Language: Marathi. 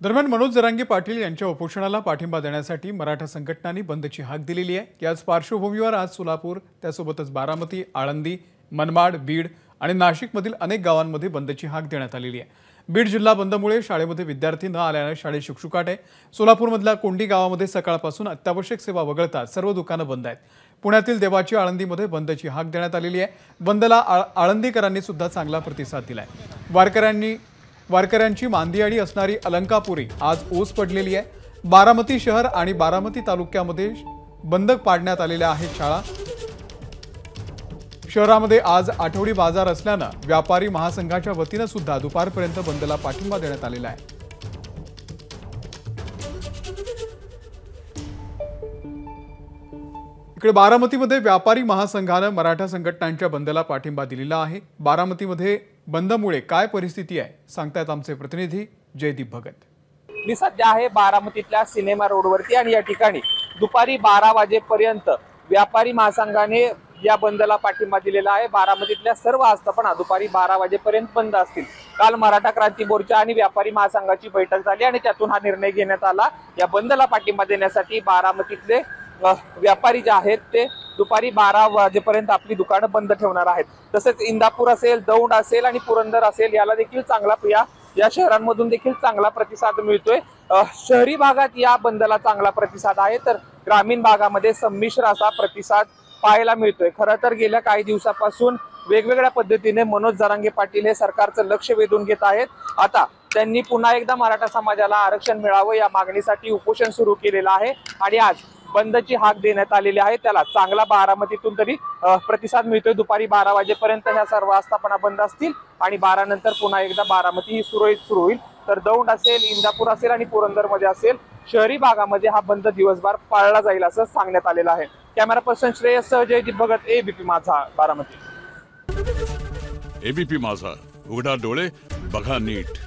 दरम्यान मनोज जरांगे पाटील यांच्या उपोषणाला पाठिंबा देण्यासाठी मराठा संघटनांनी बंदची हाक दिलेली आहे। याच पार्श्वभूमीवर आज सोलापूर त्यासोबतच बारामती, आळंदी, मनमाड, बीड आणि नाशिकमधील अनेक गावांमध्ये बंदची हाक देण्यात आलेली आहे। बीड जिल्हा बंदमुळे शाळेमध्ये विद्यार्थी न आल्याने शाळेत शुकशुकाट आहे। सोलापूरमधल्या कोंडी गावामध्ये सकाळपासून अत्यावश्यक सेवा वगळता सर्व दुकानं बंद आहेत। पुण्यातील देवाची आळंदीमध्ये बंदची हाक देण्यात आलेली आहे। बंदला आळंदीकरांनी सुद्धा चांगला प्रतिसाद दिलाय। वारकऱ्यांची मांदियाळी असणारी अलंकापुरी आज ओस पडलेली आहे। बारामती शहर आणि बारामती तालुक्यामध्ये बंद पाडण्यात आलेल्या आहेत शाळा। शहरामध्ये आज आठवडी बाजार असल्यानं व्यापारी महासंघाच्या वतीनं सुद्धा दुपारपर्यंत बंदला पाठिंबा देण्यात आलेला आहे। इकडे बारामतीमध्ये व्यापारी महासंघानं मराठा संघटनांच्या बंदला पाठिंबा दिलेला आहे। बारामतीमध्ये बंदमुळे काय परिस्थिती आहे सांगतायत आमचे प्रतिनिधी जयदीप भगत। मी सध्या आहे बारामतीतल्या सिनेमा रोडवरती आणि या ठिकाणी दुपारी 12 वाजेपर्यंत व्यापारी महासंघाने या बंदला पाठिंबा दिलेला आहे। बारामतीतल्या सर्व आस्थापना दुपारी 12 वाजेपर्यंत बंद असतील। काल मराठा क्रांती मोर्चा आणि व्यापारी महासंघाची बैठक झाली आणि त्यातून हा निर्णय घेण्यात आला। या बंदला पाठिंबा देण्यासाठी बारामतीतले व्यापारी जे आहेत ते दुपारी 12 वाजेपर्यंत आपली दुकानं बंद ठेवणार आहेत। तसेच इंदापूर असेल, दौंड असेल आणि पुरंदर असेल याला देखील चांगला या शहरांमधून देखील चांगला प्रतिसाद मिळतोय। शहरी भागात या बंदला चांगला प्रतिसाद आहे, तर ग्रामीण भागामध्ये संमिश्र असा प्रतिसाद पाहायला मिळतोय। खरं तर गेल्या काही दिवसापासून वेगवेगळ्या पद्धतीने मनोज जरांगे पाटील हे सरकारचं लक्ष वेधून घेत आहेत। आता त्यांनी पुन्हा एकदा मराठा समाजाला आरक्षण मिळावं या मागणीसाठी उपोषण सुरू केलेलं आहे आणि आज बंदची हाक देण्यात आलेली आहे। त्याला चांगला बारामतीतून तरी प्रतिसाद मिळतोय। दुपारी 12 वाजेपर्यंत ह्या सर्व आस्थापना बंद असतील आणि 12 नंतर पुन्हा एकदा बारामती ही सुरळीत सुरू होईल। तर दौंड असेल, इंदापूर असेल आणि पुरंदर मध्ये असेल शहरी भागामध्ये हा बंद दिवसभर पाळला जाईल असं सांगण्यात आलेलं आहे। कॅमेरा पर्सन श्रेयस सह जयदीप भगत, एबीपी माझा, बारामती। एबीपी माझा, उघडा डोळे बघा नीट।